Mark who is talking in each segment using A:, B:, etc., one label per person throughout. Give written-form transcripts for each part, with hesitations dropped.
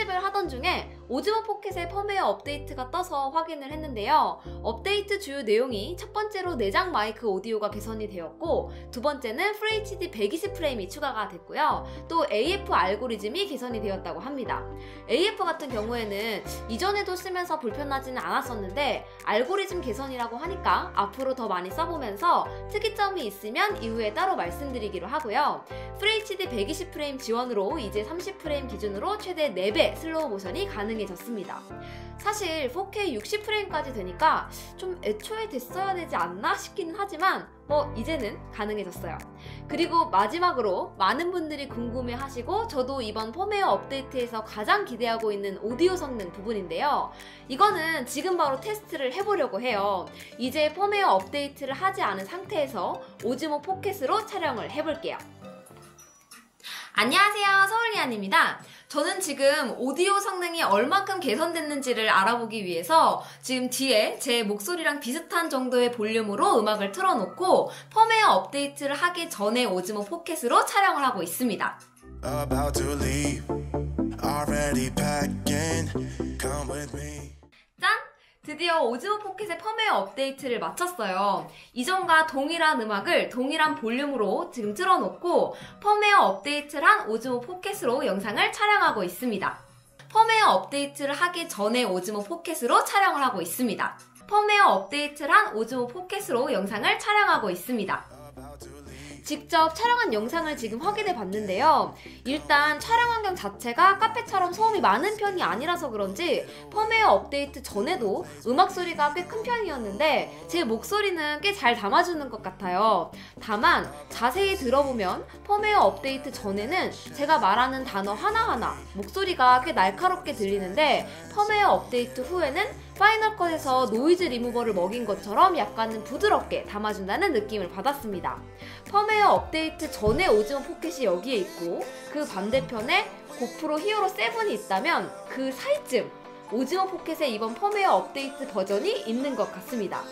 A: 편집을 하던 중에 오즈모 포켓의 펌웨어 업데이트가 떠서 확인을 했는데요. 업데이트 주요 내용이 첫 번째로 내장 마이크 오디오가 개선이 되었고, 두 번째는 FHD 120프레임이 추가가 됐고요. 또 AF 알고리즘이 개선이 되었다고 합니다. AF 같은 경우에는 이전에도 쓰면서 불편하지는 않았었는데 알고리즘 개선이라고 하니까 앞으로 더 많이 써보면서 특이점이 있으면 이후에 따로 말씀드리기로 하고요. FHD 120프레임 지원으로 이제 30프레임 기준으로 최대 4배 슬로우 모션이 가능해졌습니다. 사실 4K 60프레임까지 되니까 좀 애초에 됐어야 되지 않나 싶기는 하지만 이제는 가능해졌어요. 그리고 마지막으로 많은 분들이 궁금해하시고 저도 이번 펌웨어 업데이트에서 가장 기대하고 있는 오디오 성능 부분인데요. 이거는 지금 바로 테스트를 해보려고 해요. 이제 펌웨어 업데이트를 하지 않은 상태에서 오즈모 포켓으로 촬영을 해볼게요. 안녕하세요, 서울리안입니다. 저는 지금 오디오 성능이 얼만큼 개선됐는지를 알아보기 위해서 지금 뒤에 제 목소리랑 비슷한 정도의 볼륨으로 음악을 틀어놓고 펌웨어 업데이트를 하기 전에 오즈모 포켓으로 촬영을 하고 있습니다. 짠! 드디어 오즈모 포켓의 펌웨어 업데이트를 마쳤어요. 이전과 동일한 음악을 동일한 볼륨으로 지금 틀어놓고 펌웨어 업데이트를 한 오즈모 포켓으로 영상을 촬영하고 있습니다. 펌웨어 업데이트를 하기 전에 오즈모 포켓으로 촬영을 하고 있습니다. 펌웨어 업데이트를 한 오즈모 포켓으로 영상을 촬영하고 있습니다. 직접 촬영한 영상을 지금 확인해 봤는데요. 일단 촬영 환경 자체가 카페처럼 소음이 많은 편이 아니라서 그런지 펌웨어 업데이트 전에도 음악 소리가 꽤 큰 편이었는데 제 목소리는 꽤 잘 담아주는 것 같아요. 다만 자세히 들어보면 펌웨어 업데이트 전에는 제가 말하는 단어 하나하나 목소리가 꽤 날카롭게 들리는데 펌웨어 업데이트 후에는 파이널 컷에서 노이즈 리무버를 먹인 것처럼 약간은 부드럽게 담아준다는 느낌을 받았습니다. 펌웨어 업데이트 전에 오즈모 포켓이 여기에 있고 그 반대편에 고프로 히어로 7이 있다면 그 사이쯤 오즈모 포켓의 이번 펌웨어 업데이트 버전이 있는 것 같습니다.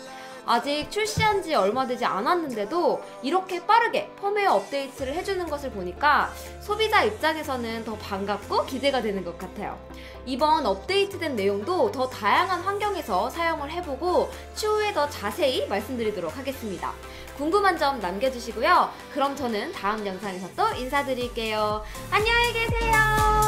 A: 아직 출시한 지 얼마 되지 않았는데도 이렇게 빠르게 펌웨어 업데이트를 해주는 것을 보니까 소비자 입장에서는 더 반갑고 기대가 되는 것 같아요. 이번 업데이트된 내용도 더 다양한 환경에서 사용을 해보고 추후에 더 자세히 말씀드리도록 하겠습니다. 궁금한 점 남겨주시고요. 그럼 저는 다음 영상에서 또 인사드릴게요. 안녕히 계세요.